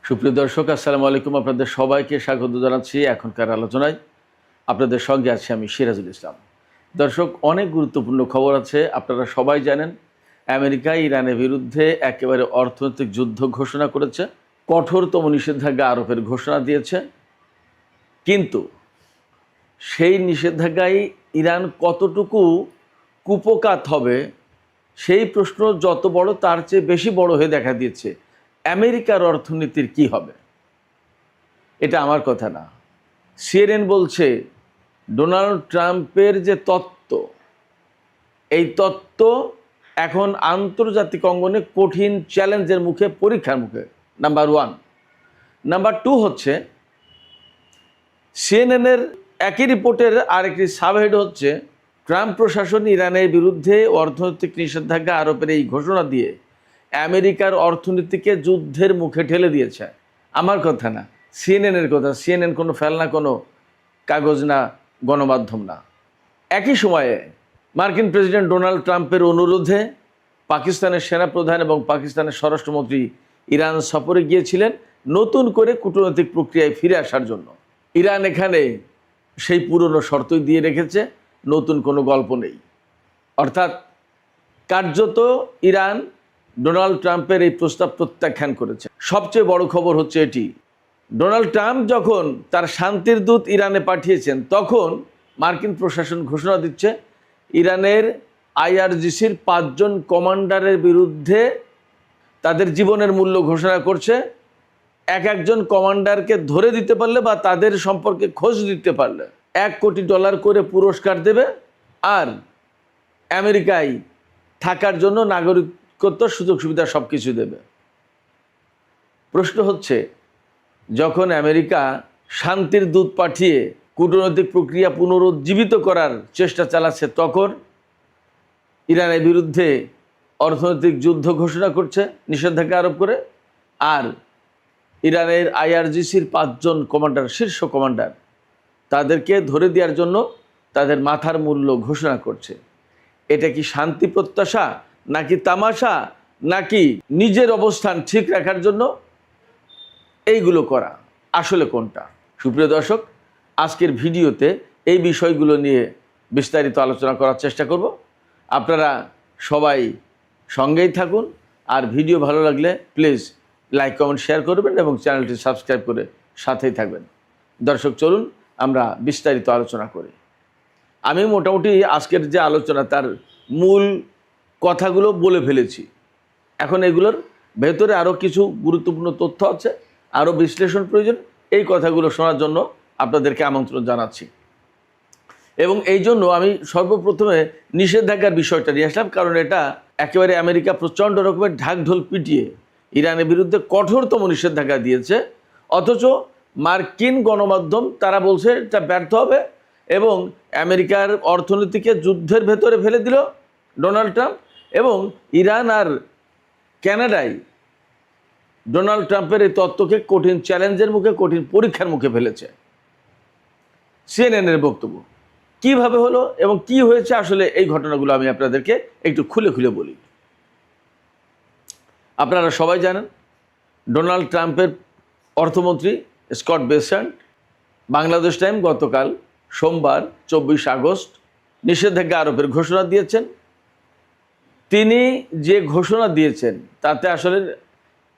সুপ্রিয় দর্শক, আসসালামু আলাইকুম। আপনাদের সবাইকে স্বাগত জানাচ্ছি এখনকার আলোচনায়। আপনাদের সঙ্গে আছি আমি সিরাজুল ইসলাম। দর্শক, অনেক গুরুত্বপূর্ণ খবর আছে। আপনারা সবাই জানেন, আমেরিকা ইরানের বিরুদ্ধে একেবারে অর্থনৈতিক যুদ্ধ ঘোষণা করেছে, কঠোরতম নিষেধাজ্ঞা আরোপের ঘোষণা দিয়েছে। কিন্তু সেই নিষেধাজ্ঞায় ইরান কতটুকু কুপকাত হবে, সেই প্রশ্ন যত বড় তার চেয়ে বেশি বড় হয়ে দেখা দিয়েছে। আমেরিকার অর্থনীতির কি হবে? এটা আমার কথা না। সিএনএন বলছে ডোনাল্ড ট্রাম্পের যে তত্ত্ব, এই তত্ত্ব এখন আন্তর্জাতিক অঙ্গনে কঠিন চ্যালেঞ্জের মুখে, পরীক্ষার মুখে। Number one. নাম্বার টু হচ্ছে, সিএনএনের একই রিপোর্টের আরেকটি সাবহেড হচ্ছে, ট্রাম্প প্রশাসন ইরানের বিরুদ্ধে অর্থনৈতিক নিষেধাজ্ঞা আরোপের এই ঘোষণা দিয়ে আমেরিকার অর্থনীতিকে যুদ্ধের মুখে ঠেলে দিয়েছে। আমার কথা না, সিএনএনের কথা। সিএনএন কোনো ফেলনা, কোনো কাগজ না, গণমাধ্যম না। একই সময়ে মার্কিন প্রেসিডেন্ট ডোনাল্ড ট্রাম্পের অনুরোধে পাকিস্তানের সেনাপ্রধান এবং পাকিস্তানের স্বরাষ্ট্রমন্ত্রী ইরান সফরে গিয়েছিলেন নতুন করে কূটনৈতিক প্রক্রিয়ায় ফিরে আসার জন্য। ইরান এখানে সেই পুরনো শর্তই দিয়ে রেখেছে, নতুন কোনো গল্প নেই। অর্থাৎ কার্যত ইরান ডোনাল্ড ট্রাম্পের এই প্রস্তাব প্রত্যাখ্যান করেছে। সবচেয়ে বড় খবর হচ্ছে এটি, ডোনাল্ড ট্রাম্প যখন তার শান্তির দূত ইরানে পাঠিয়েছেন, তখন মার্কিন প্রশাসন ঘোষণা দিচ্ছে ইরানের আইআরজিসির 5 জন কমান্ডারের বিরুদ্ধে তাদের জীবনের মূল্য ঘোষণা করছে। একজন কমান্ডারকে ধরে দিতে পারলে বা তাদের সম্পর্কে খোঁজ দিতে পারলে $1 কোটি করে পুরস্কার দেবে, আর আমেরিকায় থাকার জন্য নাগরিকত্ব, সুযোগ সুবিধা সব কিছু দেবে। প্রশ্ন হচ্ছে, যখন আমেরিকা শান্তির দূত পাঠিয়ে কূটনৈতিক প্রক্রিয়া পুনরুজ্জীবিত করার চেষ্টা চালাচ্ছে, তখন ইরানের বিরুদ্ধে অর্থনৈতিক যুদ্ধ ঘোষণা করছে নিষেধাজ্ঞা আরোপ করে, আর ইরানের আইআরজিসির 5 জন কমান্ডার, শীর্ষ কমান্ডার, তাদেরকে ধরে দেওয়ার জন্য তাদের মাথার মূল্য ঘোষণা করছে। এটা কি শান্তি প্রত্যাশা, নাকি তামাশা, নাকি নিজের অবস্থান ঠিক রাখার জন্য এইগুলো করা? আসলে কোনটা? সুপ্রিয় দর্শক, আজকের ভিডিওতে এই বিষয়গুলো নিয়ে বিস্তারিত আলোচনা করার চেষ্টা করব। আপনারা সবাই সঙ্গেই থাকুন, আর ভিডিও ভালো লাগলে প্লিজ লাইক, কমেন্ট, শেয়ার করবেন এবং চ্যানেলটি সাবস্ক্রাইব করে সাথেই থাকবেন। দর্শক, চলুন আমরা বিস্তারিত আলোচনা করি। আমি মোটামুটি আজকের যে আলোচনা, তার মূল কথাগুলো বলে ফেলেছি। এখন এগুলোর ভেতরে আরও কিছু গুরুত্বপূর্ণ তথ্য আছে, আরও বিশ্লেষণ প্রয়োজন। এই কথাগুলো শোনার জন্য আপনাদেরকে আমন্ত্রণ জানাচ্ছি। এবং এই জন্য আমি সর্বপ্রথমে নিষেধাজ্ঞার বিষয়টা নিয়ে আসলাম, কারণ এটা একেবারে আমেরিকা প্রচণ্ড রকমের ঢাকঢোল পিটিয়ে ইরানের বিরুদ্ধে কঠোরতম নিষেধাজ্ঞা দিয়েছে, অথচ মার্কিন গণমাধ্যম তারা বলছে এটা ব্যর্থ হবে এবং আমেরিকার অর্থনীতিকে যুদ্ধের ভেতরে ফেলে দিল ডোনাল্ড ট্রাম্প। এবং ইরান আর কানাডায় ডোনাল্ড ট্রাম্পের এই তত্ত্বকে কঠিন চ্যালেঞ্জের মুখে, কঠিন পরীক্ষার মুখে ফেলেছে। সিএনএনের বক্তব্য কিভাবে হলো এবং কি হয়েছে, আসলে এই ঘটনাগুলো আমি আপনাদেরকে একটু খুলে খুলে বলি। আপনারা সবাই জানেন, ডোনাল্ড ট্রাম্পের অর্থমন্ত্রী স্কট বেসেন্ট বাংলাদেশ টাইম গতকাল সোমবার 24 আগস্ট নিষেধাজ্ঞা আরোপের ঘোষণা দিয়েছেন। তিনি যে ঘোষণা দিয়েছেন তাতে আসলে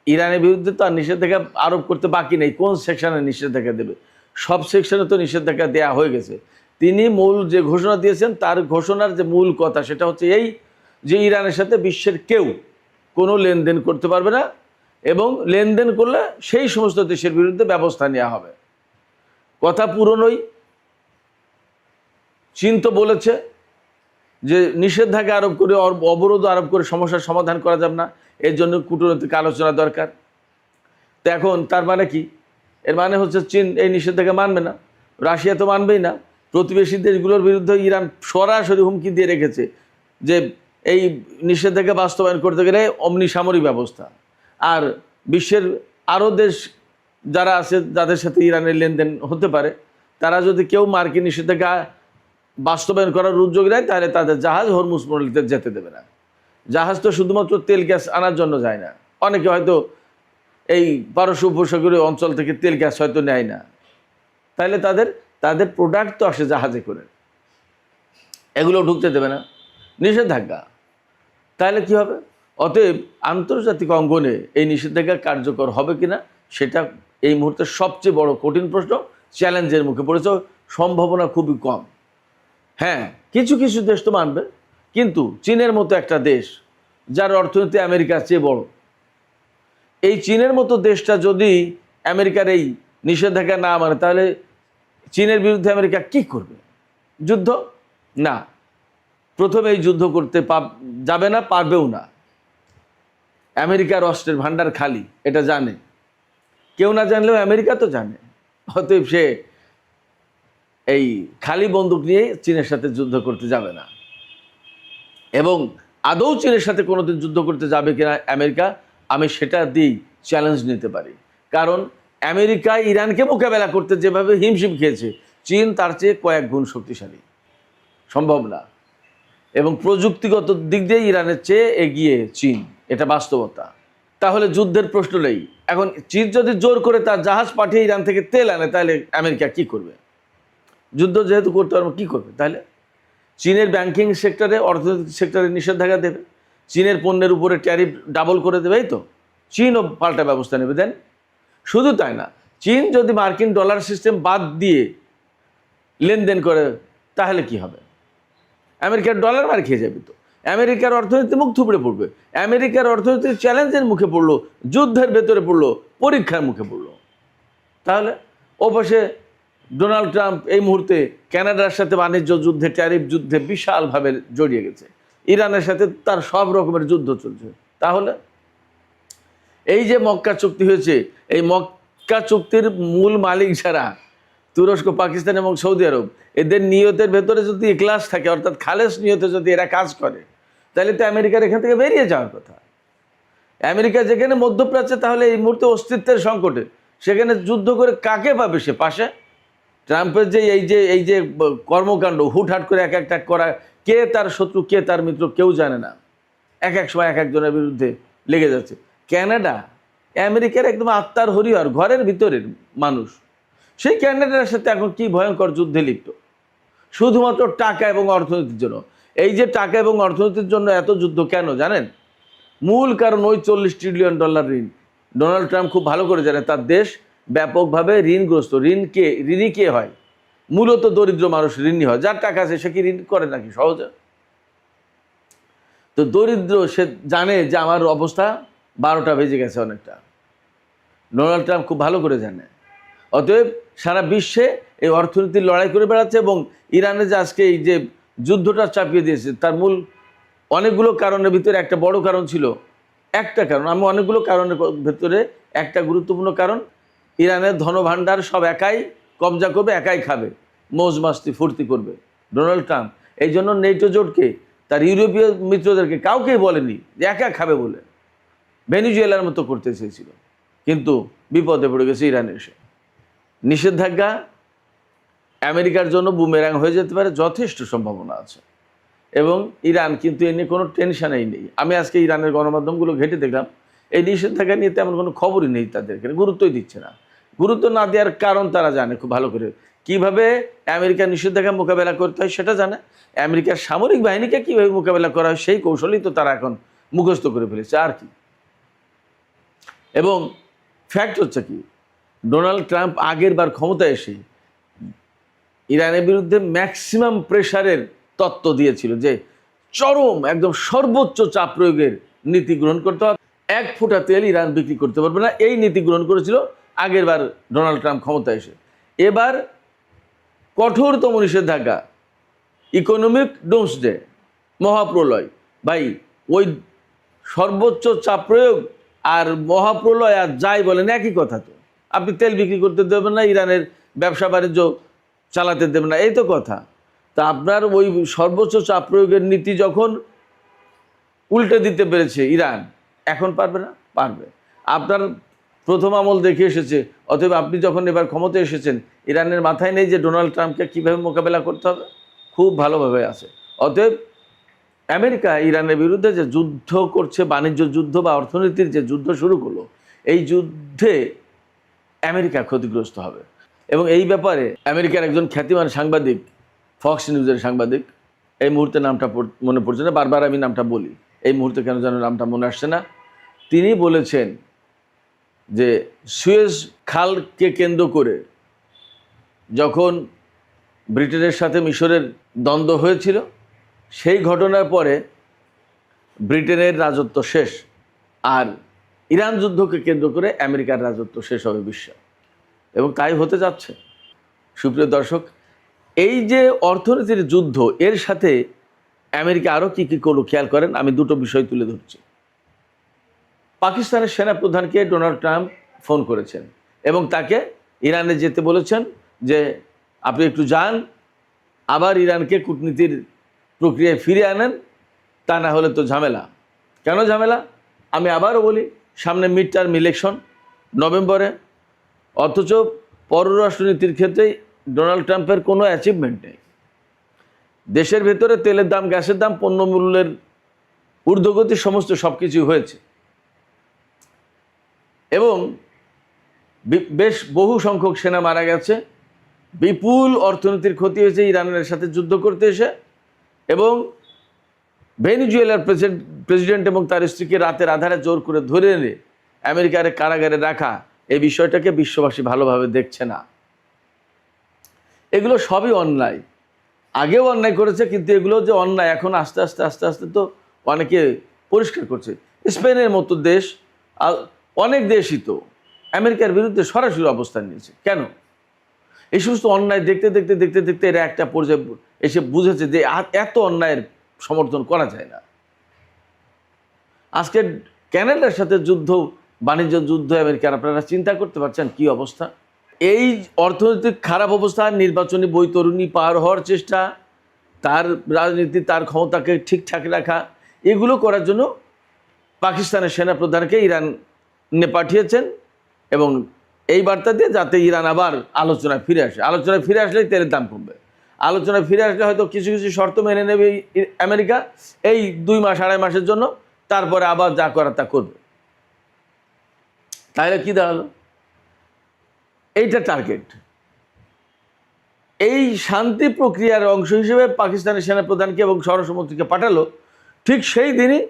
ইরানের বিরুদ্ধে তো আর নিষেধাজ্ঞা আরোপ করতে বাকি নেই। কোন সেকশনে নিষেধাজ্ঞা দেবে? সব সেকশনে তো নিষেধাজ্ঞা দেওয়া হয়ে গেছে। তিনি মূল যে ঘোষণা দিয়েছেন, তার ঘোষণার যে মূল কথা সেটা হচ্ছে এই, যে ইরানের সাথে বিশ্বের কেউ কোনো লেনদেন করতে পারবে না, এবং লেনদেন করলে সেই সমস্ত দেশের বিরুদ্ধে ব্যবস্থা নেওয়া হবে। কথা পুরনোই। চীন তো বলেছে যে নিষেধাজ্ঞা আরোপ করে, অবরোধ আরোপ করে সমস্যার সমাধান করা যাবে না, এর জন্য কূটনৈতিক আলোচনা দরকার। তো এখন তার মানে কি? এর মানে হচ্ছে চীন এই নিষেধাজ্ঞা মানবে না, রাশিয়া তো মানবেই না। প্রতিবেশী দেশগুলোর বিরুদ্ধে ইরান সরাসরি হুমকি দিয়ে রেখেছে যে এই নিষেধাজ্ঞা বাস্তবায়ন করতে গেলে অমনি সামরিক ব্যবস্থা। আর বিশ্বের আরও দেশ যারা আছে, যাদের সাথে ইরানের লেনদেন হতে পারে, তারা যদি কেউ মার্কিন নিষেধাজ্ঞা বাস্তবায়ন করার উদ্যোগ নেয়, তাহলে তাদের জাহাজ হরমুজ প্রণালীতে যেতে দেবে না। জাহাজ তো শুধুমাত্র তেল গ্যাস আনার জন্য যায় না, অনেকে হয়তো এই পারস্য উপসাগরীয় অঞ্চল থেকে তেল গ্যাস হয়তো নেয় না, তাহলে তাদের প্রোডাক্ট তো আসে জাহাজে করে, এগুলো ঢুকতে দেবে না, নিষেধাজ্ঞা। তাহলে কি হবে? অতএব আন্তর্জাতিক অঙ্গনে এই নিষেধাজ্ঞা কার্যকর হবে কিনা সেটা এই মুহূর্তে সবচেয়ে বড় কঠিন প্রশ্ন, চ্যালেঞ্জের মুখে পড়েছে, সম্ভাবনা খুবই কম। হ্যাঁ, কিছু কিছু দেশ তো মানবে, কিন্তু চীনের মতো একটা দেশ যার অর্থনীতি আমেরিকার চেয়ে বড়, এই চীনের মতো দেশটা যদি আমেরিকার এই নিষেধাজ্ঞা না মানে, তাহলে চীনের বিরুদ্ধে আমেরিকা কি করবে? যুদ্ধ? না, প্রথমে এই যুদ্ধ করতে যাবে না, পারবেও না। আমেরিকার অস্ত্রের ভান্ডার খালি, এটা জানে, কেউ না জানলেও আমেরিকা তো জানে। অতএব সে এই খালি বন্দুক নিয়ে চীনের সাথে যুদ্ধ করতে যাবে না। এবং আদৌ চীনের সাথে কোনোদিন যুদ্ধ করতে যাবে কিনা আমেরিকা, আমি সেটা দিয়েই চ্যালেঞ্জ নিতে পারি। কারণ আমেরিকা ইরানকে মোকাবেলা করতে যেভাবে হিমশিম খেয়েছে, চীন তার চেয়ে কয়েক গুণ শক্তিশালী, সম্ভব না। এবং প্রযুক্তিগত দিক দিয়ে ইরানের চেয়ে এগিয়ে চীন, এটা বাস্তবতা। তাহলে যুদ্ধের প্রশ্ন নেই। এখন চীন যদি জোর করে তার জাহাজ পাঠিয়ে ইরান থেকে তেল আনে, তাহলে আমেরিকা কি করবে? যুদ্ধ যেহেতু করতে পারবো, কী করবে? তাহলে চীনের ব্যাংকিং সেক্টরে, অর্থনৈতিক সেক্টরে নিষেধাজ্ঞা দেবে, চীনের পণ্যের উপরে ট্যারিফ ডাবল করে দেবে, এই তো। চীনও পাল্টা ব্যবস্থা নেবে দেন। শুধু তাই না, চীন যদি মার্কিন ডলার সিস্টেম বাদ দিয়ে লেনদেন করে, তাহলে কি হবে? আমেরিকার ডলার মার খেয়ে যাবে তো, আমেরিকার অর্থনীতি মুখ থুবড়ে পড়বে, আমেরিকার অর্থনীতি চ্যালেঞ্জের মুখে পড়লো, যুদ্ধের ভেতরে পড়লো, পরীক্ষার মুখে পড়লো। তাহলে ওপাশে ডোনাল্ড ট্রাম্প এই মুহূর্তে কানাডার সাথে বাণিজ্য যুদ্ধে, ট্যারিফ যুদ্ধে বিশালভাবে জড়িয়ে গেছে, ইরানের সাথে তার সব রকমের যুদ্ধ চলছে। তাহলে এই যে মক্কা চুক্তি হয়েছে, এই মক্কা চুক্তির মূল মালিক যারা, তুরস্ক, পাকিস্তান এবং সৌদি আরব, এদের নিয়তের ভেতরে যদি ইখলাস থাকে, অর্থাৎ খালেস নিয়তে যদি এরা কাজ করে, তাহলে তো আমেরিকার এখান থেকে বেরিয়ে যাওয়ার কথা। আমেরিকা যেখানে মধ্যপ্রাচ্যে তাহলে এই মুহূর্তে অস্তিত্বের সংকটে, সেখানে যুদ্ধ করে কাকে পাবে সে পাশে? ট্রাম্পের যে এই যে কর্মকাণ্ড, হুটহাট করে এক একটা করা, কে তার শত্রু কে তার মিত্র কেউ জানে না, এক এক সময় এক একজনের বিরুদ্ধে লেগে যাচ্ছে। কানাডা আমেরিকার একদম আত্মার হরিহর, ঘরের ভিতরের মানুষ, সেই ক্যানাডার সাথে এখন কি ভয়ঙ্কর যুদ্ধে লিপ্ত, শুধুমাত্র টাকা এবং অর্থনীতির জন্য। এই যে টাকা এবং অর্থনীতির জন্য এত যুদ্ধ কেন জানেন? মূল কারণ ওই $40 ট্রিলিয়ন ঋণ। ডোনাল্ড ট্রাম্প খুব ভালো করে জানে তার দেশ ব্যাপকভাবে ঋণগ্রস্ত। ঋণী কে হয়? মূলত দরিদ্র মানুষ ঋণী হয়। যার টাকা আছে সে কি ঋণ করে নাকি সহজে? তো দরিদ্র সে জানে যে আমার অবস্থা 12টা বেজে গেছে অনেকটা। ডোনাল্ড ট্রাম্প খুব ভালো করে জানে। অতএব সারা বিশ্বে এই অর্থনীতির লড়াই করে বেড়াচ্ছে, এবং ইরানে যে আজকে এই যে যুদ্ধটা চাপিয়ে দিয়েছে, তার মূল অনেকগুলো কারণের ভিতরে একটা বড় কারণ ছিল, একটা কারণ, আমি অনেকগুলো কারণের ভেতরে একটা গুরুত্বপূর্ণ কারণ, ইরানের ধনভাণ্ডার সব একাই কবজা করবে, একাই খাবে, মৌজ মাস্তি ফুর্তি করবে ডোনাল্ড ট্রাম্প। এই জন্য নেটো জোটকে, তার ইউরোপীয় মিত্রদেরকে কাউকেই বলেনি যে একা খাবে বলে, ভেনিজুয়েলার মতো করতে চেয়েছিল, কিন্তু বিপদে পড়ে গেছে ইরান এসে। নিষেধাজ্ঞা আমেরিকার জন্য বুমেরাং হয়ে যেতে পারে, যথেষ্ট সম্ভাবনা আছে। এবং ইরান কিন্তু এ নিয়ে কোনো টেনশানেই নেই। আমি আজকে ইরানের গণমাধ্যমগুলো ঘেঁটে দেখলাম, এই নিষেধাজ্ঞা নিয়ে তেমন কোনো খবরই নেই, তাদেরকে গুরুত্বই দিচ্ছে না। গুরুত্ব না দেওয়ার কারণ তারা জানে খুব ভালো করে, কীভাবে আমেরিকার নিষেধাজ্ঞা মোকাবেলা করতে হয় সেটা জানে, আমেরিকার সামরিক বাহিনীকে কীভাবে মোকাবেলা করা হয় সেই কৌশলই তো তারা এখন মুখস্থ করে ফেলেছে, আর কি। এবং ফ্যাক্ট হচ্ছে কি, ডোনাল্ড ট্রাম্প আগের বার ক্ষমতায় এসে ইরানের বিরুদ্ধে ম্যাক্সিমাম প্রেশারের তত্ত্ব দিয়েছিল, যে চরম একদম সর্বোচ্চ চাপ প্রয়োগের নীতি গ্রহণ করতে হবে, 1 ফুটা তেল ইরান বিক্রি করতে পারবে না, এই নীতি গ্রহণ করেছিল আগের বার ডোনাল্ড ট্রাম্প ক্ষমতায় এসে। এবার কঠোরতম নিষেধাজ্ঞা, ইকোনমিক ডোমসডে, মহাপ্রলয়। ভাই, ওই সর্বোচ্চ চাপ প্রয়োগ আর মহাপ্রলয় আর যাই বলেন একই কথা তো। আপনি তেল বিক্রি করতে দেবেন না, ইরানের ব্যবসা বাণিজ্য চালাতে দেবেন না, এই তো কথা। তা আপনার ওই সর্বোচ্চ চাপ প্রয়োগের নীতি যখন উল্টে দিতে পেরেছে ইরান, এখন পারবে না? পারবে। আপনার প্রথম আমল দেখে এসেছে, অতএব আপনি যখন এবার ক্ষমতায় এসেছেন, ইরানের মাথায় নেই যে ডোনাল্ড ট্রাম্পকে কীভাবে মোকাবেলা করতে হবে, খুব ভালোভাবে আছে। অতএব আমেরিকা ইরানের বিরুদ্ধে যে যুদ্ধ করছে, বাণিজ্য যুদ্ধ বা অর্থনীতির যে যুদ্ধ শুরু করলো, এই যুদ্ধে আমেরিকা ক্ষতিগ্রস্ত হবে। এবং এই ব্যাপারে আমেরিকার একজন খ্যাতিমান সাংবাদিক, ফক্স নিউজের সাংবাদিক, এই মুহূর্তে নামটা মনে পড়ছে না, বারবার আমি নামটা বলি, এই মুহূর্তে কেন যেন নামটা মনে আসছে না, তিনি বলেছেন যে সুয়েজ খালকে কেন্দ্র করে যখন ব্রিটেনের সাথে মিশরের দ্বন্দ্ব হয়েছিল, সেই ঘটনার পরে ব্রিটেনের রাজত্ব শেষ, আর ইরান যুদ্ধকে কেন্দ্র করে আমেরিকার রাজত্ব শেষ হবে বিশ্বে, এবং তাই হতে যাচ্ছে। সুপ্রিয় দর্শক, এই যে অর্থনীতির যুদ্ধ, এর সাথে আমেরিকা আরও কী কী করলো খেয়াল করেন। আমি দুটো বিষয় তুলে ধরছি। পাকিস্তানের সেনাপ্রধানকে ডোনাল্ড ট্রাম্প ফোন করেছেন এবং তাকে ইরানে যেতে বলেছেন যে আপনি একটু যান, আবার ইরানকে কূটনীতির প্রক্রিয়ায় ফিরে আনেন, তা না হলে তো ঝামেলা। কেন ঝামেলা? আমি আবারও বলি, সামনে মিড টার্ম ইলেকশন নভেম্বরে, অথচ পররাষ্ট্রনীতির ক্ষেত্রে ডোনাল্ড ট্রাম্পের কোনো অ্যাচিভমেন্ট নেই। দেশের ভেতরে তেলের দাম, গ্যাসের দাম, পণ্যমূল্যের ঊর্ধ্বগতি, সমস্ত সব কিছুই হয়েছে, এবং বেশ বহু সংখ্যক সেনা মারা গেছে, বিপুল অর্থনীতির ক্ষতি হয়েছে ইরানের সাথে যুদ্ধ করতে এসে, এবং ভেনিজুয়েলার প্রেসিডেন্ট এবং তার স্ত্রীকে রাতের আধারে জোর করে ধরে এনে আমেরিকার কারাগারে রাখা, এই বিষয়টাকে বিশ্ববাসী ভালোভাবে দেখছে না। এগুলো সবই অন্যায়, আগেও অন্যায় করেছে, কিন্তু এগুলো যে অন্যায় এখন আস্তে আস্তে আস্তে আস্তে তো অনেকে পরিষ্কার করছে। স্পেনের মতো দেশ, অনেক দেশই তো আমেরিকার বিরুদ্ধে সরাসরি অবস্থান নিয়েছে। কেন? এই সমস্ত অন্যায় দেখতে দেখতে দেখতে দেখতে এরা একটা পর্যায়ে এসে বুঝেছে যে এত অন্যায়ের সমর্থন করা যায় না। আজকে ক্যানাডার সাথে যুদ্ধ, বাণিজ্য যুদ্ধ আমেরিকার, আপনারা চিন্তা করতে পারছেন কি অবস্থা? এই অর্থনৈতিক খারাপ অবস্থা, নির্বাচনী বৈতরণী পার হওয়ার চেষ্টা, তার রাজনীতি, তার ক্ষমতাকে ঠিকঠাক রাখা, এগুলো করার জন্য পাকিস্তানের সেনাপ্রধানকে ইরানে পাঠিয়েছেন, এবং এই বার্তা দিয়ে যাতে ইরান আবার আলোচনায় ফিরে আসে। আলোচনায় ফিরে আসলেই তেলের দাম কমবে। আলোচনায় ফিরে আসলে হয়তো কিছু কিছু শর্ত মেনে নেবে আমেরিকা এই 2 মাস 2.5 মাসের জন্য, তারপরে আবার যা করার তা করবে। তাহলে কি দাঁড়ালো? এইটা টার্গেট। এই শান্তি প্রক্রিয়ার অংশ হিসেবে পাকিস্তানের সেনাপ্রধানকে এবং স্বরাষ্ট্রমন্ত্রীকে পাঠালো, ঠিক সেই দিনই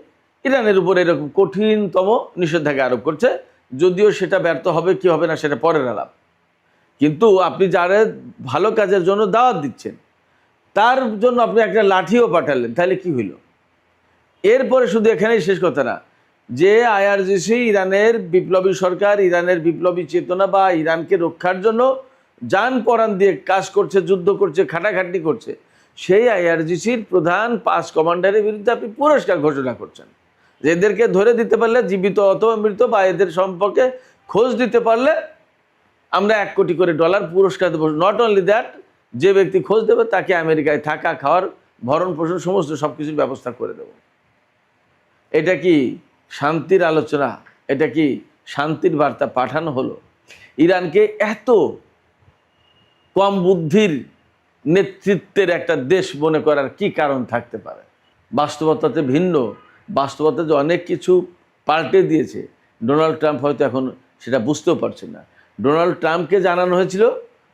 ইরানের উপর এরকম কঠিনতম নিষেধাজ্ঞা আরোপ করছে। যদিও সেটা ব্যর্থ হবে কি হবে না সেটা পরের আলাপ, কিন্তু আপনি যারা ভালো কাজের জন্য দাওয়াত দিচ্ছেন, তার জন্য আপনি একটা লাঠিও পাঠালেন, তাহলে কি হইল? এরপরে শুধু এখানেই শেষ কথা না, যে আইআরজিসি ইরানের বিপ্লবী সরকার, ইরানের বিপ্লবী চেতনা বা ইরানকে রক্ষার জন্য জান পরাণ দিয়ে কাজ করছে, যুদ্ধ করছে, খাটাখাটনি করছে, সেই আইআরজিসির প্রধান 5 কমান্ডারের বিরুদ্ধে আপনি পুরস্কার ঘোষণা করছেন। এদেরকে ধরে দিতে পারলে, জীবিত অথবা মৃত, বা এদের সম্পর্কে খোঁজ দিতে পারলে আমরা $1 কোটি করে পুরস্কার দেবো। নট অনলি দ্যাট, যে ব্যক্তি খোঁজ দেবে তাকে আমেরিকায় থাকা, খাওয়ার, ভরণ পোষণ সমস্ত সব কিছুর ব্যবস্থা করে দেব। এটা কি শান্তির আলোচনা? এটা কি শান্তির বার্তা পাঠানো হলো? ইরানকে এত কম বুদ্ধির নেতৃত্বের একটা দেশ মনে করার কি কারণ থাকতে পারে? বাস্তবতাতে ভিন্ন, বাস্তবতা যে অনেক কিছু পাল্টে দিয়েছে, ডোনাল্ড ট্রাম্প হয়তো এখন সেটা বুঝতেও পারছে না। ডোনাল্ড ট্রাম্পকে জানানো হয়েছিল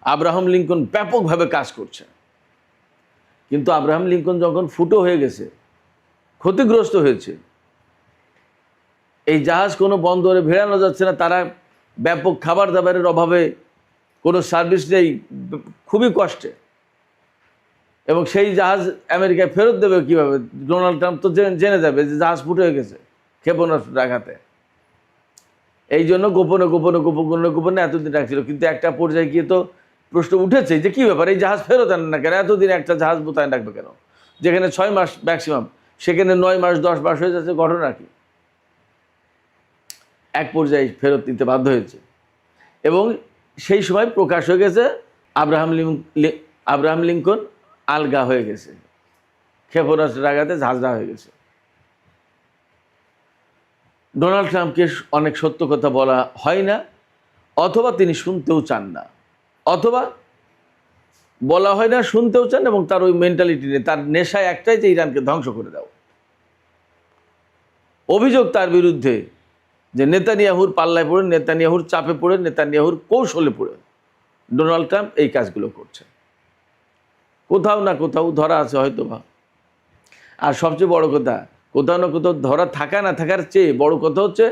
আব্রাহাম লিঙ্কন ব্যাপকভাবে কাজ করছে, কিন্তু আব্রাহাম লিঙ্কন যখন ফুটো হয়ে গেছে, ক্ষতিগ্রস্ত হয়েছে, এই জাহাজ কোনো বন্দরে ভেড়ানো যাচ্ছে না, তারা ব্যাপক খাবার দাবারের অভাবে, কোনো সার্ভিস নেই, খুবই কষ্টে, এবং সেই জাহাজ আমেরিকায় ফেরত দেবে কীভাবে? ডোনাল্ড ট্রাম্প তো জেনে যাবে যে জাহাজ ফুটো হয়ে গেছে ক্ষেপণাস্ত্র আঘাতে। এই জন্য গোপনে গোপনে গোপনে গোপনে এতদিন রাখছিল, কিন্তু একটা পর্যায়ে গিয়ে তো প্রশ্ন উঠেছে যে কী ব্যাপার, এই জাহাজ ফেরত আনেন না কেন? এতদিন একটা জাহাজ মোতায়েন রাখবে কেন? যেখানে 6 মাস ম্যাক্সিমাম, সেখানে 9 মাস 10 মাস হয়ে যাচ্ছে। ঘটনা কি? এক পর্যায়ে ফেরত নিতে বাধ্য হয়েছে, এবং সেই সময় প্রকাশ হয়ে গেছে আব্রাহাম লিঙ্কন আলগা হয়ে গেছে, ক্ষেপণাস্ত্রের আঘাতে ঝাঁঝরা হয়ে গেছে। ডোনাল্ড ট্রাম্পকে অনেক সত্য কথা বলা হয় না, অথবা তিনি শুনতেও চান না, অথবা বলা হয় না, শুনতেও চান, এবং তার ওই মেন্টালিটি নেই। তার নেশায় একটাই যে ইরানকে ধ্বংস করে দাও। অভিযোগ তার বিরুদ্ধে যে নেতানিয়াহুর পাল্লায় পড়ে, নেতানিয়াহুর চাপে পড়ে, নেতানিয়াহুর কৌশলে পড়ে ডোনাল্ড ট্রাম্প এই কাজগুলো করছে। কোথাও না কোথাও ধরা আছে হয়তো বা। আর সবচেয়ে বড় কথা, কোথাও না কোথাও ধরা থাকা না থাকার চেয়ে বড় কথা হচ্ছে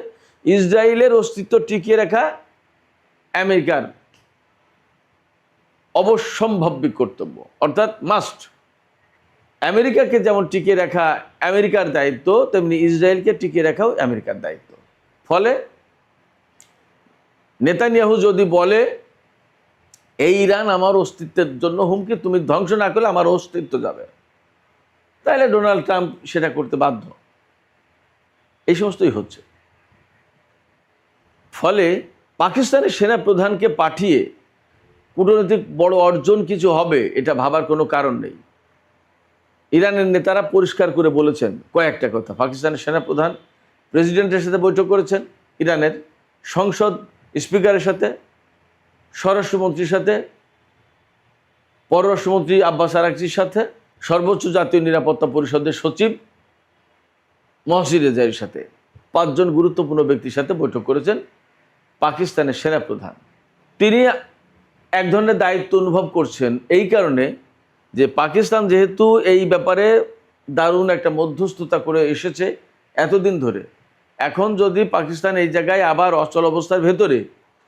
ইসরায়েলের অস্তিত্ব টিকিয়ে রাখা আমেরিকার অবশ্যম্ভাব্য কর্তব্য, অর্থাৎ মাস্ট। আমেরিকাকে যেমন টিকিয়ে রাখা আমেরিকার দায়িত্ব, তেমনি ইসরায়েলকে টিকিয়ে রাখাও আমেরিকার দায়িত্ব। ফলে নেতানিয়াহু যদি বলে এই ইরান আমার অস্তিত্বের জন্য হুমকি, তুমি ধ্বংস না করলে আমার অস্তিত্ব যাবে, তাহলে ডোনাল্ড ট্রাম্প সেটা করতে বাধ্য। এই সমস্তই হচ্ছে। ফলে পাকিস্তানের সেনাপ্রধানকে পাঠিয়ে কূটনৈতিক বড় অর্জন কিছু হবে এটা ভাবার কোনো কারণ নেই। ইরানের নেতারা পরিষ্কার করে বলেছেন কয়েকটা কথা। পাকিস্তানের সেনাপ্রধান প্রেসিডেন্টের সাথে বৈঠক করেছেন, ইরানের সংসদ স্পিকারের সাথে, স্বরাষ্ট্রমন্ত্রীর সাথে, পররাষ্ট্রমন্ত্রী আব্বাস আরাকচির সাথে, সর্বোচ্চ জাতীয় নিরাপত্তা পরিষদের সচিব মহসিন রেজাইয়ের সাথে, 5 জন গুরুত্বপূর্ণ ব্যক্তির সাথে বৈঠক করেছেন পাকিস্তানের সেনাপ্রধান। তিনি এক ধরনের দায়িত্ব অনুভব করছেন এই কারণে যে পাকিস্তান যেহেতু এই ব্যাপারে দারুণ একটা মধ্যস্থতা করে এসেছে এতদিন ধরে, এখন যদি পাকিস্তান এই জায়গায় আবার অচল অবস্থার ভেতরে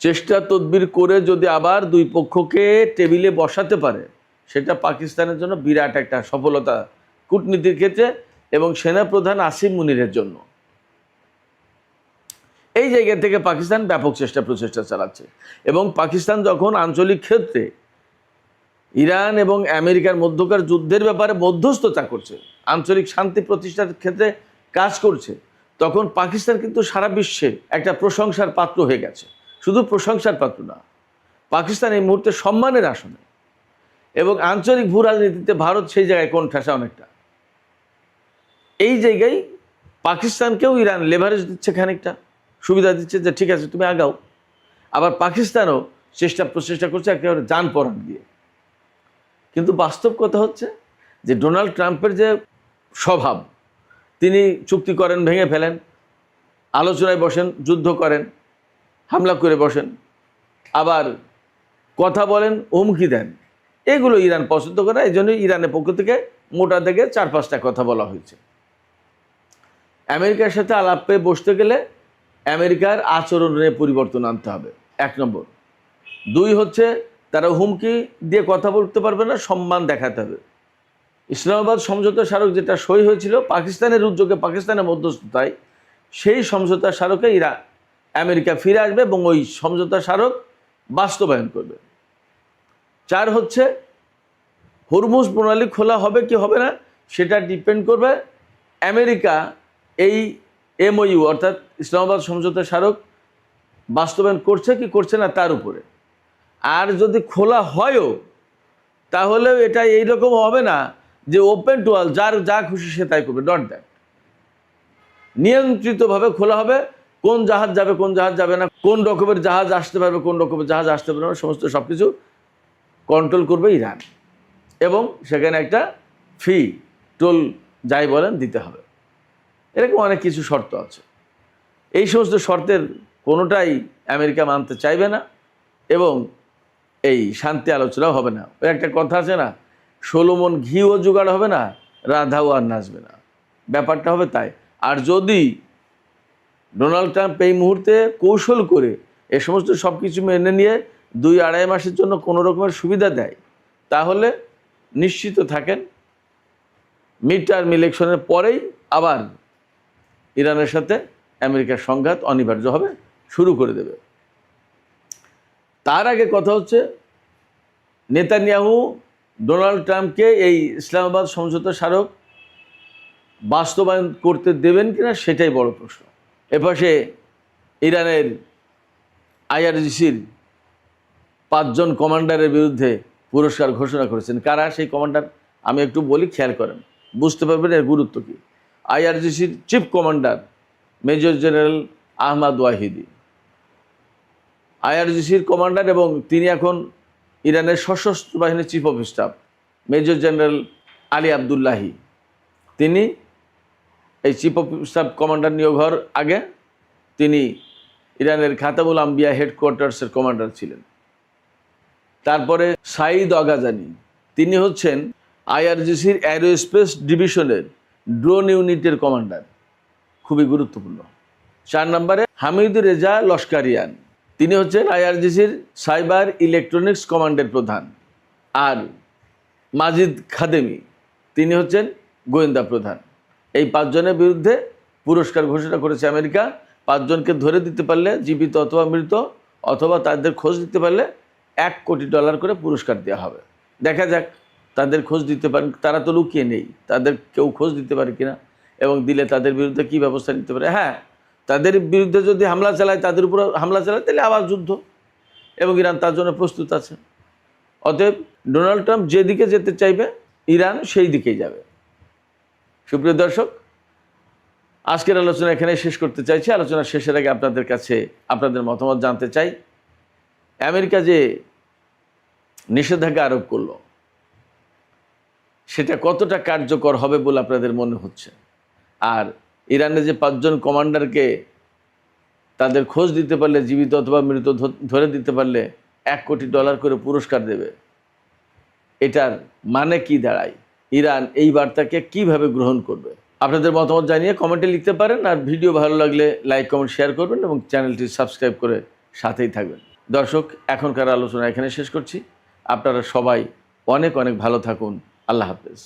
চেষ্টা তদবির করে যদি আবার দুই পক্ষকে টেবিলে বসাতে পারে, সেটা পাকিস্তানের জন্য বিরাট একটা সফলতা কূটনীতির ক্ষেত্রে এবং সেনাপ্রধান আসিম মুনিরের জন্য। এই জায়গা থেকে পাকিস্তান ব্যাপক প্রচেষ্টা চালাচ্ছে। এবং পাকিস্তান যখন আঞ্চলিক ক্ষেত্রে ইরান এবং আমেরিকার মধ্যকার যুদ্ধের ব্যাপারে মধ্যস্থতা করছে, আঞ্চলিক শান্তি প্রতিষ্ঠার ক্ষেত্রে কাজ করছে, তখন পাকিস্তান কিন্তু সারা বিশ্বে একটা প্রশংসার পাত্র হয়ে গেছে। শুধু প্রশংসার পাত্র না, পাকিস্তান এই মুহূর্তে সম্মানের আসনে, এবং আঞ্চলিক ভূ রাজনীতিতে ভারত সেই জায়গায় কোণঠাসা অনেকটা। এই জায়গায় পাকিস্তানকেও ইরান লেভারেজ দিচ্ছে, খানিকটা সুবিধা দিচ্ছে যে ঠিক আছে তুমি আগাও। আবার পাকিস্তানও প্রচেষ্টা করছে একেবারে যান পরাণ দিয়ে। কিন্তু বাস্তব কথা হচ্ছে যে ডোনাল্ড ট্রাম্পের যে স্বভাব, তিনি চুক্তি করেন, ভেঙে ফেলেন, আলোচনায় বসেন, যুদ্ধ করেন, হামলা করে বসেন, আবার কথা বলেন, হুমকি দেন, এগুলো ইরান পছন্দ করে। এই জন্যই ইরানের পক্ষ থেকে মোটা থেকে 4-5টা কথা বলা হয়েছে। আমেরিকার সাথে আলাপে বসতে গেলে আমেরিকার আচরণে পরিবর্তন আনতে হবে, 1 নম্বর। 2 হচ্ছে তারা হুমকি দিয়ে কথা বলতে পারবে না, সম্মান দেখাতে হবে। ইসলামাবাদ সমঝোতা স্মারক যেটা সই হয়েছিল পাকিস্তানের উদ্যোগে, পাকিস্তানের মধ্যস্থতায়, সেই সমঝোতা স্মারকে আমেরিকা ফিরে আসবে এবং ওই সমঝোতা স্মারক বাস্তবায়ন করবে। 4 হচ্ছে হরমুজ প্রণালী খোলা হবে কি হবে না সেটা ডিপেন্ড করবে আমেরিকা এই MOU অর্থাৎ ইসলামাবাদ সমঝোতা স্মারক বাস্তবায়ন করছে কি করছে না তার উপরে। আর যদি খোলা হয়ও তাহলে এটা এইরকম হবে না যে ওপেন টু অল, যার যা খুশি সে তাই করবে, নট দ্যাট। নিয়ন্ত্রিতভাবে খোলা হবে, কোন জাহাজ যাবে কোন জাহাজ যাবে না, কোন রকমের জাহাজ আসতে পারবে কোন রকমের জাহাজ আসতে পারবে না, সমস্ত সব কিছু কন্ট্রোল করবে ইরান। এবং সেখানে একটা ফি, টোল যাই বলেন দিতে হবে। এরকম অনেক কিছু শর্ত আছে। এই সমস্ত শর্তের কোনোটাই আমেরিকা মানতে চাইবে না এবং এই শান্তি আলোচনাও হবে না। ওই একটা কথা আছে না, 16 মণ ঘিও জোগাড় হবে না, রাধাও আর নাচবে না, ব্যাপারটা হবে তাই। আর যদি ডোনাল্ড ট্রাম্প এই মুহূর্তে কৌশল করে এ সমস্ত সব কিছু মেনে নিয়ে 2-2.5 মাসের জন্য কোনো রকমের সুবিধা দেয়, তাহলে নিশ্চিত থাকেন মিড টার্ম ইলেকশনের পরেই আবার ইরানের সাথে আমেরিকার সংঘাত অনিবার্য হবে, শুরু করে দেবে। তার আগে কথা হচ্ছে নেতানিয়াহু ডোনাল্ড ট্রাম্পকে এই ইসলামাবাদ সমঝোতা স্মারক বাস্তবায়ন করতে দেবেন কিনা সেটাই বড় প্রশ্ন। এপাশে ইরানের IRGCর 5 জন কমান্ডারের বিরুদ্ধে পুরস্কার ঘোষণা করেছেন। কারা সেই কমান্ডার আমি একটু বলি, খেয়াল করেন, বুঝতে পারবেন এর গুরুত্ব কী। IRGCর chief commander major general Ahmad Vahidi, IRGCর কমান্ডার, এবং তিনি এখন ইরানের সশস্ত্র বাহিনীর chief of staff major general Ali Abdollahi. তিনি এই চিফ অফ স্টাফ কমান্ডার নিয়োগ হওয়ার আগে তিনি ইরানের খাতামুল আম্বিয়া হেডকোয়ার্টার্সের কমান্ডার ছিলেন। তারপরে সাইদ অগাজানি, তিনি হচ্ছেন আইআরজিসির অ্যারোস্পেস ডিভিশনের ড্রোন ইউনিটের কমান্ডার, খুবই গুরুত্বপূর্ণ। 4 নম্বরে হামিদুর রেজা লস্কারিয়ান, তিনি হচ্ছেন আইআরজিসির সাইবার ইলেকট্রনিক্স কমান্ডের প্রধান। আর মাজিদ খাদেমি, তিনি হচ্ছেন গোয়েন্দা প্রধান। এই 5 জনের বিরুদ্ধে পুরস্কার ঘোষণা করেছে আমেরিকা। 5 জনকে ধরে দিতে পারলে, জীবিত অথবা মৃত, অথবা তাদের খোঁজ দিতে পারলে $1 কোটি করে পুরস্কার দেওয়া হবে। দেখা যাক তাদের খোঁজ দিতে পারেন, তারা তো লুকিয়ে নেই, তাদের কেউ খোঁজ দিতে পারে কিনা, এবং দিলে তাদের বিরুদ্ধে কী ব্যবস্থা নিতে পারে। হ্যাঁ, তাদের বিরুদ্ধে যদি হামলা চালায়, তাদের উপর হামলা চালায়, তাহলে আবার যুদ্ধ, এবং ইরান তার জন্য প্রস্তুত আছে। অতএব ডোনাল্ড ট্রাম্প যেদিকে যেতে চাইবে, ইরান সেই দিকেই যাবে। সুপ্রিয় দর্শক, আজকের আলোচনা এখানে শেষ করতে চাইছি। আলোচনা শেষের আগে আপনাদের কাছে আপনাদের মতামত জানতে চাই। আমেরিকা যে নিষেধাজ্ঞা আরোপ করলো, সেটা কতটা কার্যকর হবে বলে আপনাদের মনে হচ্ছে? আর ইরানের যে 5 জন কমান্ডারকে তাদের খোঁজ দিতে পারলে, জীবিত অথবা মৃত ধরে দিতে পারলে $1 কোটি করে পুরস্কার দেবে, এটার মানে কি দাঁড়ায়? ইরান এই বার্তাকে কিভাবে গ্রহণ করবে? আপনাদের মতামত জানিয়ে কমেন্টে লিখতে পারেন। আর ভিডিও ভালো লাগলে লাইক, কমেন্ট, শেয়ার করবেন এবং চ্যানেলটি সাবস্ক্রাইব করে সাথেই থাকবেন। দর্শক, এখনকার আলোচনা এখানে শেষ করছি। আপনারা সবাই অনেক অনেক ভালো থাকুন। আল্লাহ হাফেজ।